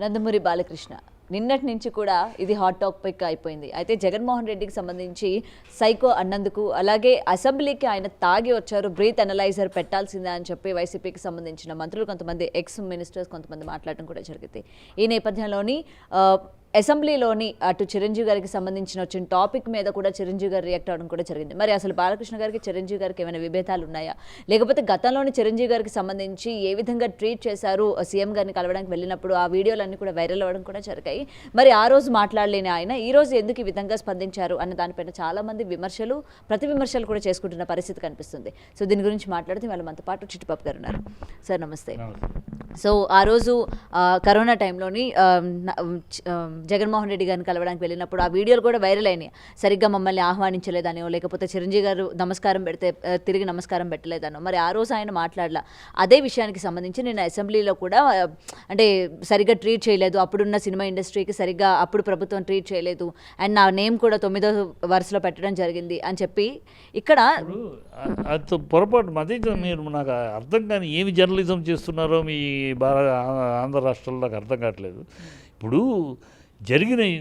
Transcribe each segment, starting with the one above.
నందమూరి బాలకృష్ణ నిన్నటి నుంచి కూడా ఇది హాట్ టాపిక్ అయిపోయింది. అయితే జగన్మోహన్ రెడ్డికి సంబంధించి సైకో అన్నందుకు, అలాగే అసెంబ్లీకి ఆయన తాగి వచ్చారు, బ్రీత్ అనలైజర్ పెట్టాల్సిందే అని చెప్పి వైసీపీకి సంబంధించిన మంత్రులు, కొంతమంది ఎక్స్ మినిస్టర్స్ కొంతమంది మాట్లాడడం కూడా జరిగింది. ఈ నేపథ్యంలోని అసెంబ్లీలోని అటు చిరంజీవి గారికి సంబంధించిన వచ్చిన టాపిక్ మీద కూడా చిరంజీవి గారు రియాక్ట్ అవ్వడం కూడా జరిగింది. మరి అసలు బాలకృష్ణ గారికి చిరంజీవి గారికి ఏమైనా విభేదాలు ఉన్నాయా, లేకపోతే గతంలోని చిరంజీవి గారికి సంబంధించి ఏ విధంగా ట్రీట్ చేశారు సీఎం గారిని కలవడానికి వెళ్ళినప్పుడు ఆ వీడియోలన్నీ కూడా వైరల్ అవ్వడం కూడా జరిగాయి. మరి ఆ రోజు మాట్లాడలేని ఆయన ఈ రోజు ఎందుకు ఈ విధంగా స్పందించారు అన్న దానిపైన చాలా మంది విమర్శలు, ప్రతి విమర్శలు కూడా చేసుకుంటున్న పరిస్థితి కనిపిస్తుంది. సో దీని గురించి మాట్లాడితే వాళ్ళ మనతో పాటు చిట్టిబాబు గారు ఉన్నారు. సార్ నమస్తే. సో ఆ రోజు కరోనా టైంలోని జగన్మోహన్ రెడ్డి గారిని కలవడానికి వెళ్ళినప్పుడు ఆ వీడియోలు కూడా వైరల్ అయినాయి. సరిగ్గా మమ్మల్ని ఆహ్వానించలేదనో, లేకపోతే చిరంజీవి గారు నమస్కారం పెడితే తిరిగి నమస్కారం పెట్టలేదనో, మరి ఆ రోజు ఆయన మాట్లాడలా. అదే విషయానికి సంబంధించి నేను అసెంబ్లీలో కూడా అంటే సరిగ్గా ట్రీట్ చేయలేదు, అప్పుడున్న సినిమా ఇండస్ట్రీకి సరిగ్గా అప్పుడు ప్రభుత్వం ట్రీట్ చేయలేదు, అండ్ నా నేమ్ కూడా 9వ వరుసలో పెట్టడం జరిగింది అని చెప్పి ఇక్కడ పొరపాటు మధ్య మీరు నాకు అర్థం కాని ఏమి జర్నలిజం చేస్తున్నారో మీ ఆంధ్ర రాష్ట్రంలో నాకు అర్థం కావట్లేదు. ఇప్పుడు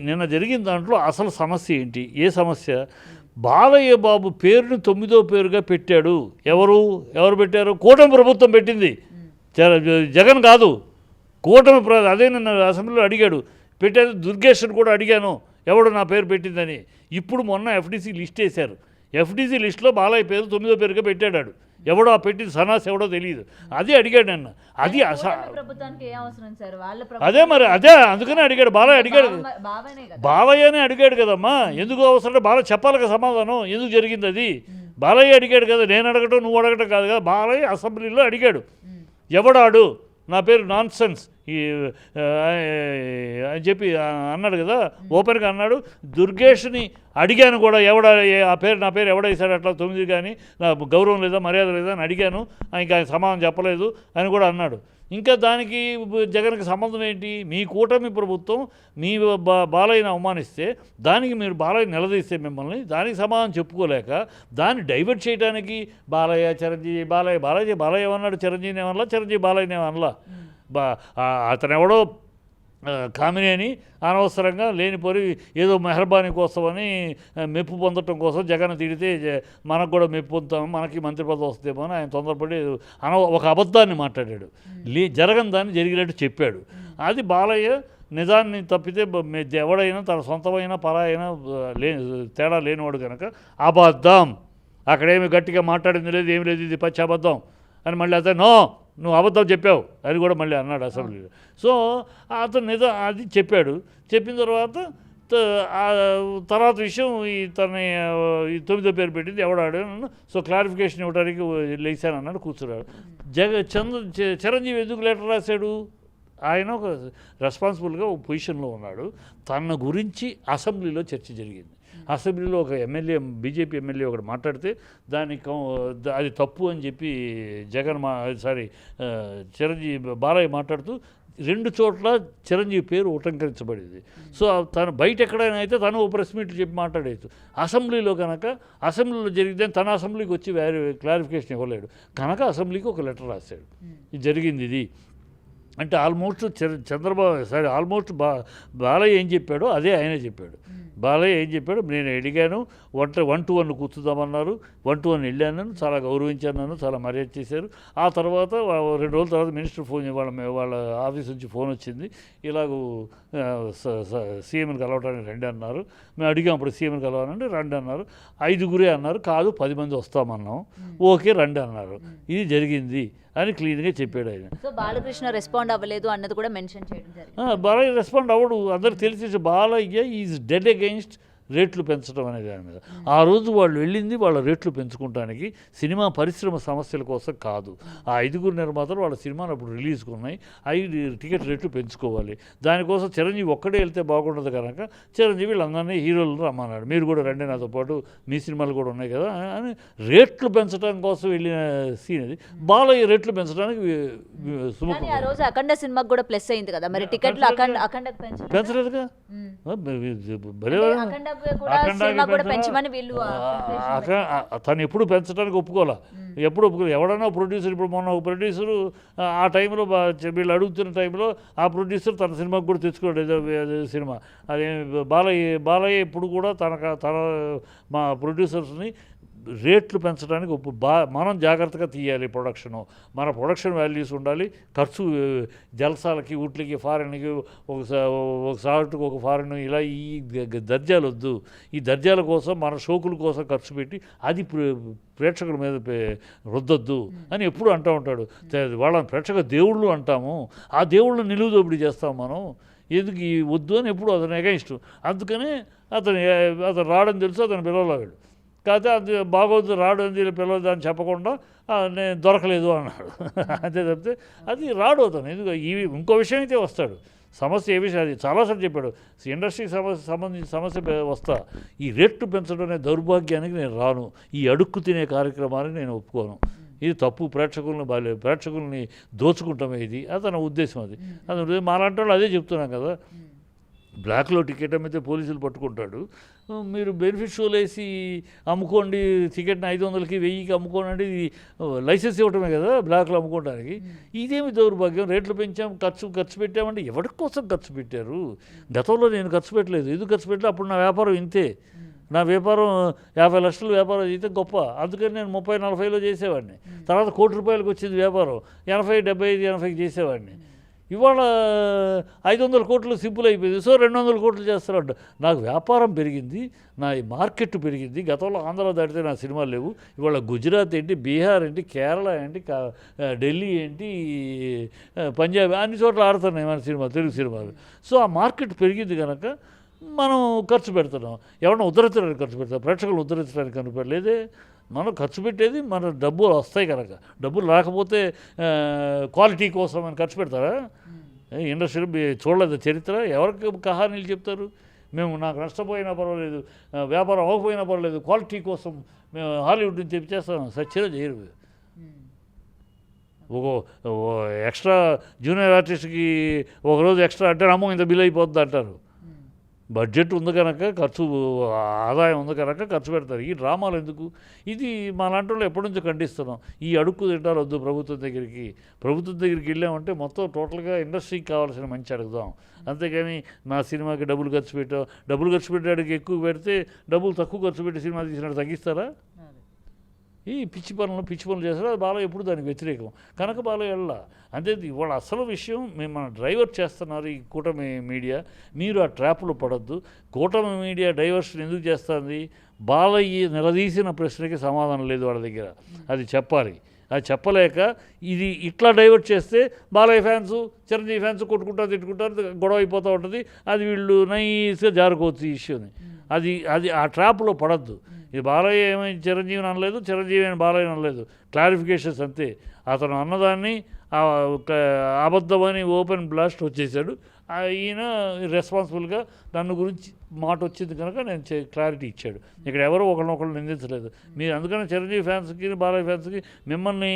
నిన్న జరిగిన దాంట్లో అసలు సమస్య ఏంటి? ఏ సమస్య? బాలయ్య బాబు పేరుని 9వ పేరుగా పెట్టాడు. ఎవరు పెట్టారు? కూటమి ప్రభుత్వం పెట్టింది, జగన్ కాదు. కూటమి అదే నిన్న అసెంబ్లీలో అడిగాడు, పెట్టేది దుర్గేష్ని కూడా అడిగాను ఎవడు నా పేరు పెట్టిందని. ఇప్పుడు మొన్న ఎఫ్డీసీ లిస్ట్ వేశారు. ఎఫ్డీసీ లిస్టులో బాలయ్య పేరు 9వ పేరుగా పెట్టాడు. ఎవడో ఆ పెట్టింది సన్నాస్ ఎవడో తెలియదు. అది అడిగాడు నన్ను. అది అదే మరి అదే అందుకనే అడిగాడు. బాలయ్య అడిగాడు, బాలయ్యనే అడిగాడు కదమ్మా. ఎందుకు అవసరం? బాలయ్య చెప్పాలి కదా సమాధానం, ఎందుకు జరిగింది అది. బాలయ్య అడిగాడు కదా, నేను అడగటం నువ్వు అడగటం కాదు కదా. బాలయ్య అసెంబ్లీలో అడిగాడు, ఎవడాడు నా పేరు నాన్ సెన్స్ అని చెప్పి అన్నాడు కదా, ఓపెన్గా అన్నాడు. దుర్గేష్ని అడిగాను కూడా, నా పేరు ఎవడేసాడు అట్లా 9 కానీ నా గౌరవం లేదా మర్యాద లేదా అని అడిగాను, ఇంకా సమాధానం చెప్పలేదు అని కూడా అన్నాడు. ఇంకా దానికి జగన్కి సంబంధం ఏంటి? మీ కూటమి ప్రభుత్వం మీ బాలయ్యని అవమానిస్తే దానికి మీరు బాలయ్య నిలదీస్తే మిమ్మల్ని, దానికి సమాధానం చెప్పుకోలేక దాన్ని డైవర్ట్ చేయడానికి బాలయ్య చిరంజీవి బాలయ్య ఏమన్నాడు? చిరంజీవిని ఏమన్నా, చిరంజీవి బాలయ్యని ఏమన్నా. అతను ఎవడో కామిని అని అనవసరంగా లేనిపోయి ఏదో మెహర్బానీ కోసమని మెప్పు పొందటం కోసం జగన్ తిడితే మనకు కూడా మెప్పు పొందుతాము, మనకి మంత్రి పదవి వస్తుందేమో అని ఆయన తొందరపడి ఒక అబద్ధాన్ని మాట్లాడాడు. జరగని దాన్ని జరిగినట్టు చెప్పాడు. అది బాలయ్య నిజాన్ని తప్పితే ఎవడైనా తన సొంతమైన పరాయినా తేడా లేనివాడు కనుక అబద్ధం, అక్కడేమి గట్టిగా మాట్లాడింది లేదు, ఏమి లేదు, ఇది పచ్చి అబద్ధం అని మళ్ళీ అతను నువ్వు అబద్ధం చెప్పావు అని కూడా మళ్ళీ అన్నాడు అసెంబ్లీలో. సో అతను అది చెప్పాడు. చెప్పిన తర్వాత విషయం తన 9వ పేరు పెట్టింది ఎవడాడు. సో క్లారిఫికేషన్ ఇవ్వడానికి లేచాను అన్నాడు, కూర్చున్నాడు. చిరంజీవి ఎందుకు లెటర్ రాశాడు? ఆయన ఒక రెస్పాన్సిబుల్గా ఒక పొజిషన్లో ఉన్నాడు. తన గురించి అసెంబ్లీలో చర్చ జరిగింది. అసెంబ్లీలో ఒక ఎమ్మెల్యే, బీజేపీ ఎమ్మెల్యే ఒకటి మాట్లాడితే అది తప్పు అని చెప్పి చిరంజీవి బాలయ్య మాట్లాడుతూ 2 చోట్ల చిరంజీవి పేరు ఉటంకరించబడింది. సో తను బయట ఎక్కడైనా అయితే తను ఓ ప్రెస్ మీట్లు చెప్పి మాట్లాడేది. అసెంబ్లీలో కనుక అసెంబ్లీలో జరిగితే తన అసెంబ్లీకి వచ్చి క్లారిఫికేషన్ ఇవ్వలేడు కనుక అసెంబ్లీకి ఒక లెటర్ రాశాడు, ఇది జరిగింది ఇది అంటే. ఆల్మోస్ట్ ఆల్మోస్ట్ బాలయ్య ఏం చెప్పాడో అదే ఆయనే చెప్పాడు. బాలయ్య ఏం చెప్పాడు? నేను అడిగాను, 1 to 1 కూర్చుదామన్నారు, 1 to 1 వెళ్ళాను, చాలా గౌరవించాను, చాలా మర్యాద చేశారు. ఆ తర్వాత 2 రోజుల తర్వాత మినిస్టర్ ఫోన్ వాళ్ళ ఆఫీస్ నుంచి ఫోన్ వచ్చింది, ఇలాగూ సీఎంని కలవడానికి రండి అన్నారు. మేము అడిగాం అప్పుడు సీఎంని కలవాలంటే రండి అన్నారు. 5 అన్నారు, కాదు 10 మంది వస్తామన్నాం, ఓకే రండి అన్నారు. ఇది జరిగింది అని క్లీన్గా చెప్పాడు ఆయన. సో బాలకృష్ణ రెస్పాండ్ అవ్వలేదు అన్నది కూడా మెన్షన్ చేయడం జరిగింది. బాలయ్య రెస్పాండ్ అవ్వడు, అందరికి తెలిసి బాలయ్య ఈజ్ డెడ్ అగెయిన్స్ట్ రేట్లు పెంచడం అనే దాని మీద. ఆ రోజు వాళ్ళు వెళ్ళింది వాళ్ళ రేట్లు పెంచుకోవడానికి, సినిమా పరిశ్రమ సమస్యల కోసం కాదు. ఆ 5 నిర్మాతలు వాళ్ళ సినిమాలు అప్పుడు రిలీజ్కి ఉన్నాయి, 5 టికెట్ రేట్లు పెంచుకోవాలి. దానికోసం చిరంజీవి ఒక్కడే వెళ్తే బాగుండదు కనుక చిరంజీవి వీళ్ళందరినీ హీరోలను రమ్మన్నాడు, మీరు కూడా రండి నాతో పాటు, మీ సినిమాలు కూడా ఉన్నాయి కదా అని రేట్లు పెంచడం కోసం వెళ్ళిన సీన్ అది. బాలయ్య రేట్లు పెంచడానికి ఆ రోజు అఖండ సినిమాకి కూడా ప్లస్ అయింది కదా, మరి టికెట్లు అఖండ పెంచలేదుగా. అఖండ పెంచమని వీళ్ళు తను ఎప్పుడు పెంచడానికి ఒప్పుకోలే, ఎప్పుడు ఒప్పుకోలేదు. ఎవడన్నా ప్రొడ్యూసర్, ఇప్పుడు మొన్న ఒక ప్రొడ్యూసరు ఆ టైంలో వీళ్ళు అడుగుతున్న టైంలో ఆ ప్రొడ్యూసర్ తన సినిమాకి కూడా తెచ్చుకోడు ఏదో సినిమా. అదే బాలయ్య ఇప్పుడు కూడా తన మా ప్రొడ్యూసర్స్ని రేట్లు పెంచడానికి మనం జాగ్రత్తగా తీయాలి ప్రొడక్షను. మన ప్రొడక్షన్ వాల్యూస్ ఉండాలి. ఖర్చు జలసాలకి, వీటికి, ఫారెన్కి, ఒక సాటుకు ఒక ఫారెన్, ఇలా ఈ దర్జాలు వద్దు. ఈ దర్జాల కోసం మన షోకుల కోసం ఖర్చు పెట్టి అది ప్రేక్షకుల మీద రుద్దొద్దు అని ఎప్పుడు అంటూ ఉంటాడు. వాళ్ళని ప్రేక్షక దేవుళ్ళు అంటాము, ఆ దేవుళ్ళని నిలువు దోపిడీ చేస్తాం మనం, ఎందుకు ఈ వద్దు అని ఎప్పుడు అతను ఎగైన్స్ట్. అందుకనే అతను రాడని తెలుసు, అతను పిలవలేడు. కాకపోతే అది బాగోద్దు, రాడు అని పిలవద్దు అని చెప్పకుండా నేను దొరకలేదు అన్నాడు. అంతే తప్పితే అది రాడు అతను. ఎందుకు ఇంకో విషయం అయితే వస్తాడు. సమస్య ఏ విషయం అది చాలాసార్లు చెప్పాడు. ఇండస్ట్రీకి సంబంధించిన సమస్య వస్తా, ఈ రేట్లు పెంచడం అనే దౌర్భాగ్యానికి నేను రాను, ఈ అడుక్కు తినే కార్యక్రమాన్ని నేను ఒప్పుకోను, ఇది తప్పు, ప్రేక్షకుల్ని దోచుకుంటామే, ఇది అతని ఉద్దేశం. అది మాలాంటి వాళ్ళు అదే చెప్తున్నాం కదా. బ్లాక్లో టికెట్ అమ్మితే పోలీసులు పట్టుకుంటాడు, మీరు బెనిఫిట్ షోలు వేసి అమ్ముకోండి, టికెట్ని 500కి 1000కి అమ్ముకోండి, ఇది లైసెన్స్ ఇవ్వటమే కదా బ్లాక్లో అమ్ముకోవడానికి. ఇదేమి దౌర్భాగ్యం, రేట్లు పెంచాం, ఖర్చు పెట్టామంటే ఎవరి కోసం ఖర్చు పెట్టారు? గతంలో నేను ఖర్చు పెట్టలేదు, ఎందుకు ఖర్చు పెట్టలేదు? అప్పుడు నా వ్యాపారం ఇంతే, నా వ్యాపారం 50 లక్షలు వ్యాపారం అయితే గొప్ప, అందుకని నేను 30-40లో చేసేవాడిని. తర్వాత ₹1 కోటి వచ్చింది వ్యాపారం, 80, 75, 80కి చేసేవాడిని. ఇవాళ 500 కోట్లు సింపుల్ అయిపోయింది, సో 200 కోట్లు చేస్తారంట. నాకు వ్యాపారం పెరిగింది, నా మార్కెట్ పెరిగింది. గతంలో ఆంధ్ర దాటితే నా సినిమాలు లేవు, ఇవాళ గుజరాత్ ఏంటి, బీహార్ ఏంటి, కేరళ ఏంటి, ఢిల్లీ ఏంటి, పంజాబ్, అన్ని చోట్ల ఆడుతున్నాయి మన సినిమా, తెలుగు సినిమాలు. సో ఆ మార్కెట్ పెరిగింది కనుక మనం ఖర్చు పెడుతున్నాం. ఎవరైనా ఉద్ధరించడానికి ఖర్చు పెడతాం, ప్రేక్షకులు ఉద్ధరించడానికి కనుపడలేదే. మనం ఖర్చు పెట్టేది మన డబ్బులు వస్తాయి కనుక. డబ్బులు రాకపోతే క్వాలిటీ కోసం అని ఖర్చు పెడతారా? ఇండస్ట్రీలో చూడలేదు చరిత్ర, ఎవరికి కహానీలు చెప్తారు? మేము నాకు నష్టపోయినా పర్వాలేదు, వ్యాపారం అవ్వకపోయినా పర్వాలేదు, క్వాలిటీ కోసం మేము హాలీవుడ్ నుంచి చేస్తాం, సచ్చినా చేయరు. ఒక ఎక్స్ట్రా జూనియర్ ఆర్టిస్ట్కి ఒకరోజు ఎక్స్ట్రా అంటే అమ్మో ఇంత బిల్ అయిపోద్ది అంటారు. బడ్జెట్ ఉంది కనుక, ఆదాయం ఉంది కనుక ఖర్చు పెడతారు. ఈ డ్రామాలు ఎందుకు? ఇది మా లాంటి వాళ్ళు ఎప్పటి నుంచో ఖండిస్తున్నాం. ఈ అడుక్కు తింటారు వద్దు ప్రభుత్వం దగ్గరికి వెళ్ళామంటే మొత్తం టోటల్గా ఇండస్ట్రీకి కావాల్సిన మంచి అడుగుదాం. అంతేగాని నా సినిమాకి డబ్బులు ఖర్చు పెట్టాడికి ఎక్కువ పెడితే డబ్బులు తక్కువ ఖర్చు పెట్టి సినిమా తీసినట్టు తగ్గిస్తారా? ఈ పిచ్చి పనులు చేస్తారు. అది బాలయ్య ఎప్పుడు దానికి వ్యతిరేకం కనుక బాలయ్య వెళ్ళా. అంతే. ఇవాళ అసలు విషయం మన డ్రైవర్ చేస్తున్నారు ఈ కూటమి మీడియా. మీరు ఆ ట్రాప్లో పడద్దు. కూటమి మీడియా డైవర్షన్ ఎందుకు చేస్తుంది? బాలయ్య నిలదీసిన ప్రశ్నకి సమాధానం లేదు వాళ్ళ దగ్గర, అది చెప్పాలి. అది చెప్పలేక ఇది ఇట్లా డైవర్ట్ చేస్తే బాలయ్య ఫ్యాన్స్, చిరంజీవి ఫ్యాన్స్ కొట్టుకుంటారు, తిట్టుకుంటారు, గొడవ అయిపోతూ ఉంటుంది. అది వీళ్ళు నైస్గా జారుకోవచ్చు ఈ ఇష్యూని. అది ఆ ట్రాప్లో పడద్దు. ఇది బాలయ్య ఏమైనా చిరంజీవిని అనలేదు, చిరంజీవి అని బాలయ్యని అనలేదు, క్లారిఫికేషన్స్ అంతే. అతను అన్నదాన్ని అబద్ధమని ఓపెన్ బ్లాస్ట్ వచ్చేసాడు. ఈయన రెస్పాన్సిబుల్గా నన్ను గురించి మాట వచ్చింది కనుక నేను క్లారిటీ ఇచ్చాడు. ఇక్కడ ఎవరు ఒకరినొకరు నిందించలేదు. మీరు అందుకని చిరంజీవి ఫ్యాన్స్కి, బాలయ్య ఫ్యాన్స్కి మిమ్మల్ని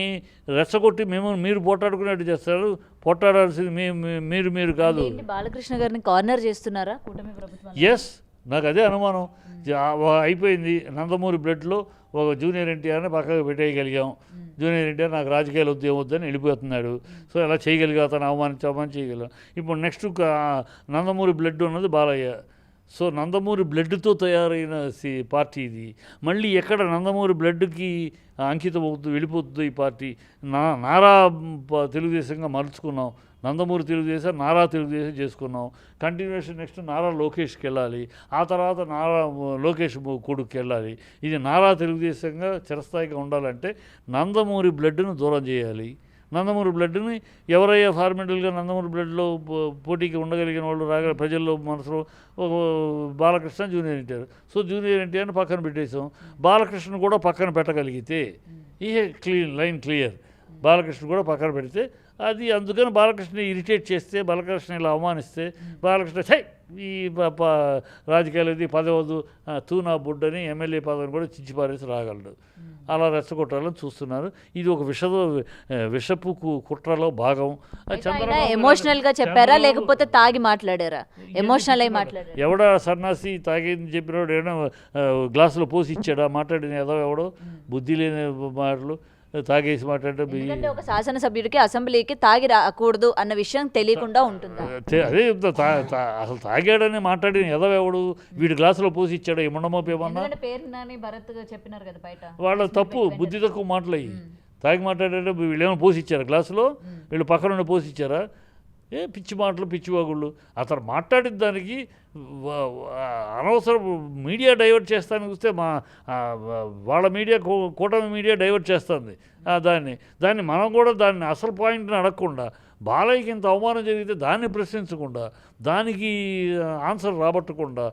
రెచ్చగొట్టి మీరు పోట్లాడుకునేట్టు చేస్తారు. పోట్లాడాల్సింది మీరు కాదు. బాలకృష్ణ గారిని కార్నర్ చేస్తున్నారా కూటమి ప్రభుత్వం? ఎస్, నాకు అదే అనుమానం. అయిపోయింది. నందమూరి బ్లడ్లో ఒక జూనియర్ ఎన్టీఆర్ని పక్కకు పెట్టేయగలిగాం. జూనియర్ ఎన్టీఆర్ నాకు రాజకీయాలు వద్దని వెళ్ళిపోతున్నాడు. సో ఎలా చేయగలిగా, అతను అవమానం చేయగలిగాం. ఇప్పుడు నెక్స్ట్ నందమూరి బ్లడ్ ఉన్నది బాలయ్య. సో నందమూరి బ్లడ్తో తయారైన పార్టీ ఇది. మళ్ళీ ఎక్కడ నందమూరి బ్లడ్కి అంకితం అవుతుంది, వెళ్ళిపోతుంది ఈ పార్టీ. నారా తెలుగుదేశంగా మలుచుకున్నాం. నందమూరి తెలుగుదేశం, నారా తెలుగుదేశం చేసుకున్నాం. కంటిన్యూషన్ నెక్స్ట్ నారా లోకేష్కి వెళ్ళాలి, ఆ తర్వాత నారా లోకేష్ కొడుకుకి వెళ్ళాలి. ఇది నారా తెలుగుదేశంగా చిరస్థాయిగా ఉండాలంటే నందమూరి బ్లడ్ను దూరం చేయాలి. నందమూరి బ్లడ్ని ఎవరయ్యా ఫార్మేటల్గా నందమూరి బ్లడ్లో పోటీకి ఉండగలిగిన వాళ్ళు ప్రజల్లో మనసులో Balakrishna, junior NTR. So junior ఎన్టీఆర్ని పక్కన పెట్టేసాం. బాలకృష్ణ కూడా పక్కన పెట్టగలిగితే లైన్ క్లియర్. బాలకృష్ణ కూడా పక్కన పెడితే అది అందుకని బాలకృష్ణ ఇరిటేట్ చేస్తే, బాలకృష్ణ ఇలా అవమానిస్తే, బాలకృష్ణ సై ఈ రాజకీయాలు ఇది పదవద్దు తూనా బుడ్డని ఎమ్మెల్యే పదవిని కూడా చిచ్చి పారేసి రాగలడు. అలా రెచ్చగొట్టాలని చూస్తున్నారు. ఇది ఒక విషపు కుట్రలో భాగం. ఎమోషనల్ గా చెప్పారా లేకపోతే తాగి మాట్లాడారా? ఎమోషనల్ అయి మాట్లాడారు. ఎవడ సన్నాసి తాగింది చెప్పినవాడు ఏమైనా గ్లాసులో పోసి ఇచ్చాడా? మాట్లాడిన ఏదో ఎవడో బుద్ధి లేని మాటలు తాగేసి మాట్లాడే. ఒక శాసనసభ్యుడికి అసెంబ్లీకి తాగి రాకూడదు అన్న విషయం తెలియకుండా ఉంటుంది. అదే అసలు తాగాడని మాట్లాడిన ఎదవెవడు? వీడి గ్లాసులో పోసి ఇచ్చాడు ఈ ముండమోపేమన్నా? చెప్పినారు కదా బయట, వాళ్ళ తప్పు, బుద్ధి తక్కువ మాటలయ్యి. తాగి మాట్లాడే వీళ్ళు ఏమైనా పోసి ఇచ్చారా గ్లాసులో? వీళ్ళు పక్కన పోసి ఇచ్చారా? పిచ్చి మాటలు, పిచ్చి వాగుళ్ళు. అతను మాట్లాడిన దానికి అనవసరం మీడియా డైవర్ట్ చేస్తానికి వస్తే వాళ్ళ మీడియా, కూటమి మీడియా డైవర్ట్ చేస్తుంది దాన్ని మనం కూడా దాన్ని అసలు పాయింట్ని అడగకుండా, బాలయ్యకి ఇంత అవమానం జరిగితే దాన్ని ప్రశ్నించకుండా, దానికి ఆన్సర్ రాబట్టకుండా,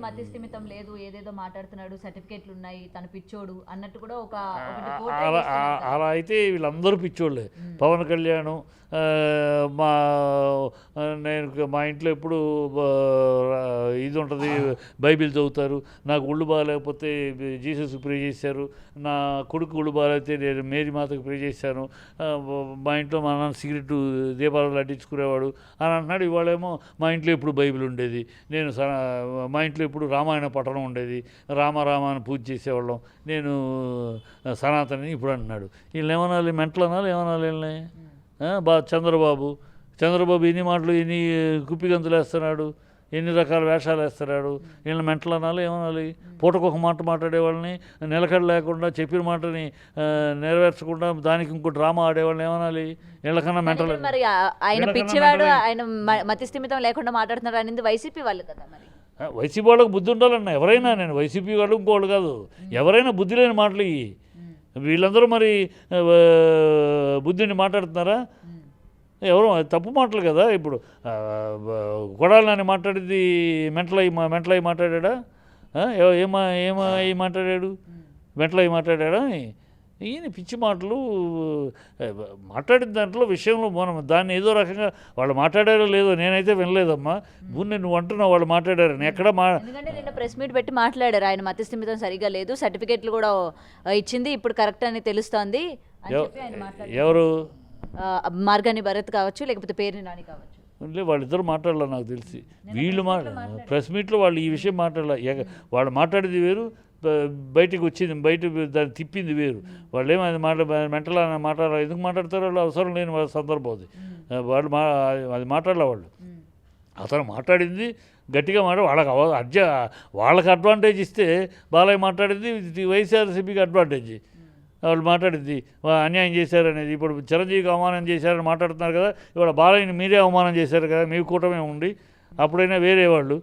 మధ్యస్థిమితం లేదు, ఏదేదో మాట్లాడుతున్నాడు, సర్టిఫికేట్లు ఉన్నాయి, తన పిచ్చోడు అన్నట్టు కూడా అలా అయితే వీళ్ళందరూ పిచ్చోళ్ళే. పవన్ కళ్యాణ్ మా ఇంట్లో ఎప్పుడు ఇది ఉంటుంది, బైబిల్ చదువుతారు, నాకు ఒళ్ళు బాగాలేకపోతే జీసస్కి ప్రే చేశారు, నా కొడుకు ఒళ్ళు బాగాలేకపోతే నేను మేరీ మాతకు ప్రే చేశాను, మా ఇంట్లో మా నాన్న సిగరెట్ దీపాలు అడ్డించుకునేవాడు అని అంటున్నాడు. ఇవాళేమో మా ఇంట్లో ఎప్పుడు బైబిల్ ఉండేది, మా ఇంట్లో ఎప్పుడు రామాయణ పఠనం ఉండేది, రామాని పూజ చేసేవాళ్ళం, నేను సనాతని ఇప్పుడు అంటున్నాడు. వీళ్ళు ఏమనాలి? మెంటలు అనాలి, ఏమనాలి వీళ్ళని? చంద్రబాబు ఎన్ని మాటలు, ఎన్ని కుప్పిగంతులు వేస్తున్నాడు, ఎన్ని రకాల వేషాలు వేస్తున్నాడు. వీళ్ళని మెంటలు అనాలి, ఏమనాలి? పూటకొక మాట మాట్లాడే వాళ్ళని, నిలకడ లేకుండా చెప్పిన మాటని నెరవేర్చకుండా దానికి ఇంకో డ్రామా ఆడేవాళ్ళని ఏమనాలి? వీళ్ళకన్నా మెంటలు. మరి ఆయన పిచ్చివాడు, ఆయన మతిస్థిమితం లేకుండా మాట్లాడుతున్నాడు అనేది వైసీపీ వాళ్ళు కదా. మరి వైసీపీ వాళ్ళకి బుద్ధి ఉండాలన్నా ఎవరైనా, నేను వైసీపీ వాళ్ళు ఇంకోళ్ళు కాదు, ఎవరైనా బుద్ధి లేని మాటలు ఇవి. వీళ్ళందరూ మరి బుద్ధిని మాట్లాడుతున్నారా? ఎవరు తప్పు మాటలు కదా. ఇప్పుడు కొడాలని మాట్లాడింది మెంటలై మాట్లాడా? ఏమై మాట్లాడాడు? మెంటలై మాట్లాడా? ఈయన పిచ్చి మాటలు మాట్లాడిన దాంట్లో విషయంలో మనం దాన్ని ఏదో రకంగా వాళ్ళు మాట్లాడారో లేదో నేనైతే వినలేదమ్మా. నువ్వు అంటున్నావు వాళ్ళు మాట్లాడారని. ఎక్కడ ఎందుకంటే నిన్న ప్రెస్ మీట్ పెట్టి మాట్లాడారు, ఆయన మతిస్థిమితం సరిగా లేదు, సర్టిఫికేట్లు కూడా ఇచ్చింది, ఇప్పుడు కరెక్ట్ అని తెలుస్తోంది. ఎవరు? మార్గాని భరత్ కావచ్చు, లేకపోతే పేరుని నాని కావచ్చు. వాళ్ళిద్దరు మాట్లాడాలి నాకు తెలిసి. వీళ్ళు ప్రెస్ మీట్లో వాళ్ళు ఈ విషయం మాట్లాడాలి. వాళ్ళు మాట్లాడేది వేరు, బయటికి వచ్చింది, బయట దాన్ని తిప్పింది వేరు. వాళ్ళు ఏమైంది మెంటల్ అని మాట్లాడాలి. ఎందుకు మాట్లాడతారో వాళ్ళు అవసరం లేని సందర్భం అది. వాళ్ళు అది మాట్లాడాలి. వాళ్ళు అతను మాట్లాడింది గట్టిగా వాళ్ళకి అడ్వాంటేజ్ ఇస్తే బాలయ్య మాట్లాడింది వైఎస్ఆర్సీపీకి అడ్వాంటేజ్. వాళ్ళు మాట్లాడింది అన్యాయం చేశారనేది. ఇప్పుడు చిరంజీవికి అవమానం చేశారని మాట్లాడుతున్నారు కదా, ఇవాళ బాలయ్యని మీరే అవమానం చేశారు కదా, మీ కూటమే ఉండి. అప్పుడైనా వేరే వాళ్ళు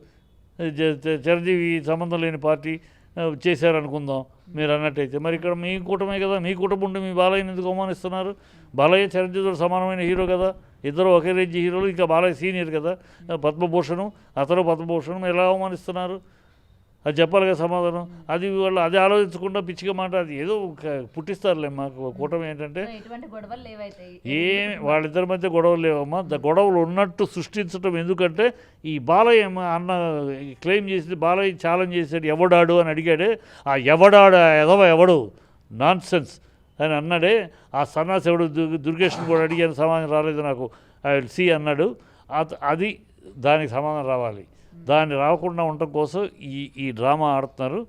చిరంజీవి సంబంధం లేని పార్టీ చేశారనుకుందాం మీరు అన్నట్టయితే. మరి ఇక్కడ మీ కూటమే కదా, మీ కూటమి ఉండి మీ బాలయ్యని ఎందుకు అవమానిస్తున్నారు? బాలయ్య చిరంజీవితో సమానమైన హీరో కదా, ఇద్దరు ఒకే రేంజ్ హీరోలు. ఇంకా బాలయ్య సీనియర్ కదా, పద్మభూషణం, అతను పద్మభూషణం. ఎలా అవమానిస్తున్నారు? అది చెప్పాలి కదా సమాధానం. అది వాళ్ళు అది ఆలోచించకుండా పిచ్చిగా మాట అది ఏదో పుట్టిస్తారులే. మాకు కూటమి ఏంటంటే వాళ్ళిద్దరి మధ్య గొడవలు లేవమ్మా. గొడవలు ఉన్నట్టు సృష్టించడం. ఎందుకంటే ఈ బాలయ్య అన్న క్లెయిమ్ చేసింది, బాలయ్య ఛాలెంజ్ చేశాడు, ఎవడాడు అని అడిగాడే. ఆ ఎవడు నాన్ సెన్స్ అని అన్నాడే. ఆ సన్నాసి ఎవడు దుర్గేష్ని కూడా అడిగాను, సమాధానం రాలేదు నాకు, ఐ విల్ సీ అన్నాడు. అది దానికి సమాధానం రావాలి. దాన్ని రాకుండా ఉండటం కోసం ఈ డ్రామా ఆడుతున్నారు,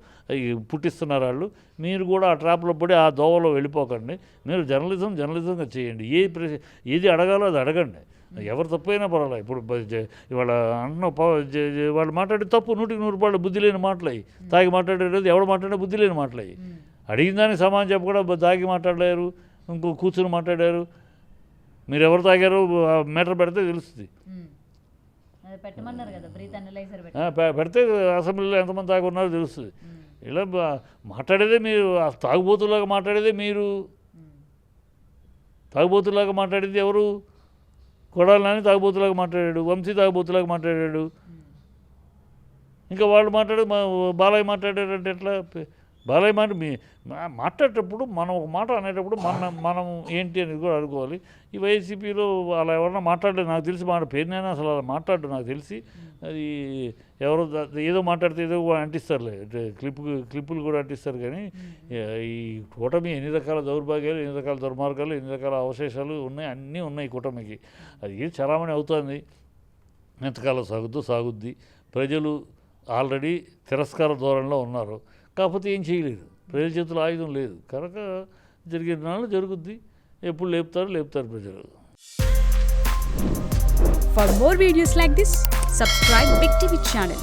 పుట్టిస్తున్నారు వాళ్ళు. మీరు కూడా ఆ ట్రాప్లో పడి ఆ దోవలో వెళ్ళిపోకండి. మీరు జర్నలిజంగా చేయండి. ఏది అడగాలో అది అడగండి. ఎవరు తప్పైనా పర్వాలేదు. ఇప్పుడు ఇవాళ వాళ్ళు మాట్లాడే తప్పు 100% బుద్ధి లేని మాటలయ్యి. తాగి మాట్లాడేది ఎవడు మాట్లాడే బుద్ధి లేని మాటలయ్యి. అడిగిన దానికి సమాధానం చెప్పకుండా తాగి మాట్లాడారు, ఇంకో కూర్చుని మాట్లాడారు. మీరు ఎవరు తాగారు మీటర్ పెడితే తెలుస్తుంది. పెడితే అసెంబ్లీలో ఎంతమంది తాగి ఉన్నారో తెలుస్తుంది. ఇలా మాట్లాడేదే మీరు, తాగుబోతులాగా మాట్లాడేదే మీరు. తాగుబోతులాగా మాట్లాడేది ఎవరు? కొడాలని తాగుబోతులాగా మాట్లాడాడు, వంశీ తాగుబోతులాగా మాట్లాడాడు. ఇంకా వాళ్ళు బాలయ్య మాట్లాడారంటే ఎట్లా? బాలయ్య మాట్లాడేటప్పుడు మనం ఒక మాట అనేటప్పుడు మనం ఏంటి అనేది కూడా అనుకోవాలి. ఈ వైసీపీలో అలా ఎవరన్నా మాట్లాడలేదు నాకు తెలిసి పేరునైనా అసలు అలా మాట్లాడదు నాకు తెలిసి. అది ఎవరో ఏదో మాట్లాడితే ఏదో అంటిస్తారులే, క్లిప్పులు కూడా అంటిస్తారు. కానీ ఈ కూటమి ఎన్ని రకాల దౌర్భాగ్యాలు, ఎన్ని రకాల దుర్మార్గాలు, ఎన్ని రకాల అవశేషాలు ఉన్నాయి, అన్నీ ఉన్నాయి కూటమికి. అది చలామణి అవుతుంది, ఎంతకాలం సాగుద్ది. ప్రజలు ఆల్రెడీ తిరస్కార ధోరణిలో ఉన్నారు, కాకపోతే ఏం చేయలేదు, ప్రజల చేతుల్లో ఆయుధం లేదు కనుక జరిగే నాళ్ళు జరుగుద్ది. ఎప్పుడు లేపుతారు ప్రజలు. For more videos like this, subscribe Big TV channel.